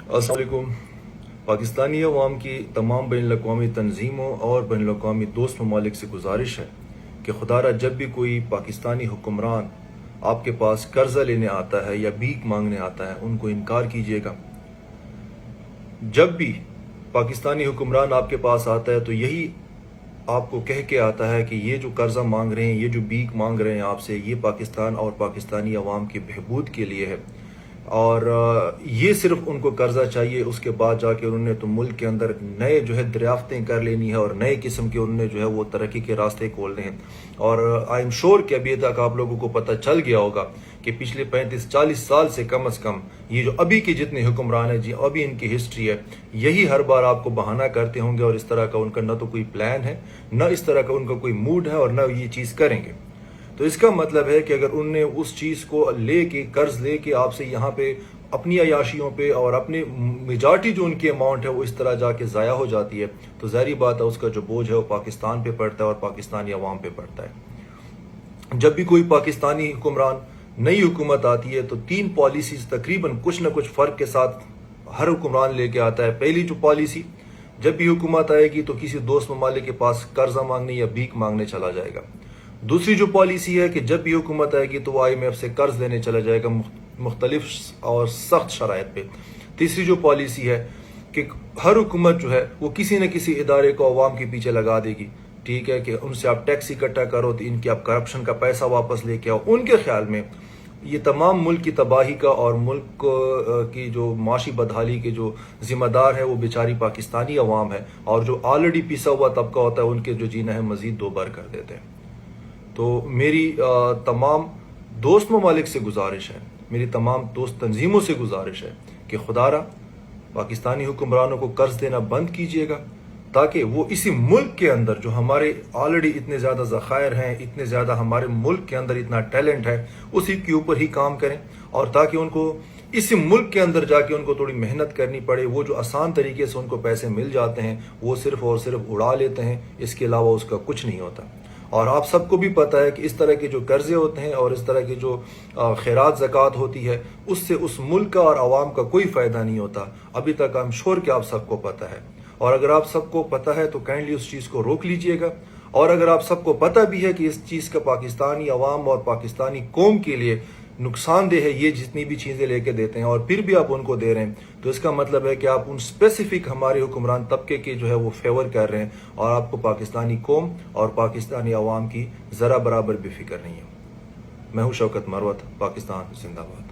السلام علیکم۔ پاکستانی عوام کی تمام بین الاقوامی تنظیموں اور بین الاقوامی دوست ممالک سے گزارش ہے کہ خدا را جب بھی کوئی پاکستانی حکمران آپ کے پاس قرضہ لینے آتا ہے یا بھیک مانگنے آتا ہے ان کو انکار کیجیے گا۔ جب بھی پاکستانی حکمران آپ کے پاس آتا ہے تو یہی آپ کو کہہ کے آتا ہے کہ یہ جو قرضہ مانگ رہے ہیں، یہ جو بھیک مانگ رہے ہیں آپ سے، یہ پاکستان اور پاکستانی عوام کی بہبود کے لیے ہے، اور یہ صرف ان کو قرضہ چاہیے۔ اس کے بعد جا کے انہوں نے تو ملک کے اندر نئے جو ہے دریافتیں کر لینی ہے اور نئے قسم کے انہوں نے جو ہے وہ ترقی کے راستے کھولنے ہیں۔ اور آئی ایم شور کہ ابھی تک آپ لوگوں کو پتہ چل گیا ہوگا کہ پچھلے 35-40 سال سے کم از کم یہ جو ابھی کے جتنے حکمران ہیں، ابھی ان کی ہسٹری ہے، یہی ہر بار آپ کو بہانہ کرتے ہوں گے، اور اس طرح کا ان کا نہ تو کوئی پلان ہے، نہ اس طرح کا ان کا کوئی موڈ ہے، اور نہ یہ چیز کریں گے۔ تو اس کا مطلب ہے کہ اگر ان نے اس چیز کو لے کے قرض لے کے آپ سے یہاں پہ اپنی عیاشیوں پہ اور اپنی میجارٹی جو ان کی اماؤنٹ ہے وہ اس طرح جا کے ضائع ہو جاتی ہے، تو ظاہری بات ہے اس کا جو بوجھ ہے وہ پاکستان پہ پڑتا ہے اور پاکستانی عوام پہ پڑتا ہے۔ جب بھی کوئی پاکستانی حکمران نئی حکومت آتی ہے تو 3 پالیسیز تقریباً کچھ نہ کچھ فرق کے ساتھ ہر حکمران لے کے آتا ہے۔ پہلی جو پالیسی، جب بھی حکومت آئے گی تو کسی دوست ممالک کے پاس قرضہ مانگنے یا بھیک مانگنے چلا جائے گا۔ دوسری جو پالیسی ہے کہ جب بھی حکومت آئے گی تو وہ IMF سے قرض لینے چلا جائے گا مختلف اور سخت شرائط پہ۔ تیسری جو پالیسی ہے کہ ہر حکومت جو ہے وہ کسی نہ کسی ادارے کو عوام کے پیچھے لگا دے گی، ٹھیک ہے، کہ ان سے آپ ٹیکس اکٹھا کرو تو ان کی آپ کرپشن کا پیسہ واپس لے کے آؤ۔ ان کے خیال میں یہ تمام ملک کی تباہی کا اور ملک کی جو معاشی بدحالی کے جو ذمہ دار ہے وہ بیچاری پاکستانی عوام ہے، اور جو آلریڈی پیسا ہوا طبقہ ہوتا ہے ان کے جو جینا ہے مزید 2 بار کر دیتے ہیں۔ تو میری تمام دوست ممالک سے گزارش ہے، میری تمام دوست تنظیموں سے گزارش ہے کہ خدا را پاکستانی حکمرانوں کو قرض دینا بند کیجیے گا، تاکہ وہ اسی ملک کے اندر جو ہمارے آلریڈی اتنے زیادہ ذخائر ہیں، اتنے زیادہ ہمارے ملک کے اندر اتنا ٹیلنٹ ہے، اسی کے اوپر ہی کام کریں، اور تاکہ ان کو اسی ملک کے اندر جا کے ان کو تھوڑی محنت کرنی پڑے۔ وہ جو آسان طریقے سے ان کو پیسے مل جاتے ہیں وہ صرف اور صرف اڑا لیتے ہیں، اس کے علاوہ اس کا کچھ نہیں ہوتا۔ اور آپ سب کو بھی پتہ ہے کہ اس طرح کے جو قرضے ہوتے ہیں اور اس طرح کی جو خیرات زکوٰۃ ہوتی ہے اس سے اس ملک کا اور عوام کا کوئی فائدہ نہیں ہوتا۔ ابھی تک I'm sure کہ آپ سب کو پتہ ہے، اور اگر آپ سب کو پتہ ہے تو کائنڈلی اس چیز کو روک لیجئے گا۔ اور اگر آپ سب کو پتہ بھی ہے کہ اس چیز کا پاکستانی عوام اور پاکستانی قوم کے لیے نقصان دہ ہے یہ جتنی بھی چیزیں لے کے دیتے ہیں، اور پھر بھی آپ ان کو دے رہے ہیں، تو اس کا مطلب ہے کہ آپ ان اسپیسیفک ہمارے حکمران طبقے کے جو ہے وہ فیور کر رہے ہیں، اور آپ کو پاکستانی قوم اور پاکستانی عوام کی ذرا برابر بھی فکر نہیں ہے۔ میں ہوں شوکت مروت، پاکستان زندہ باد۔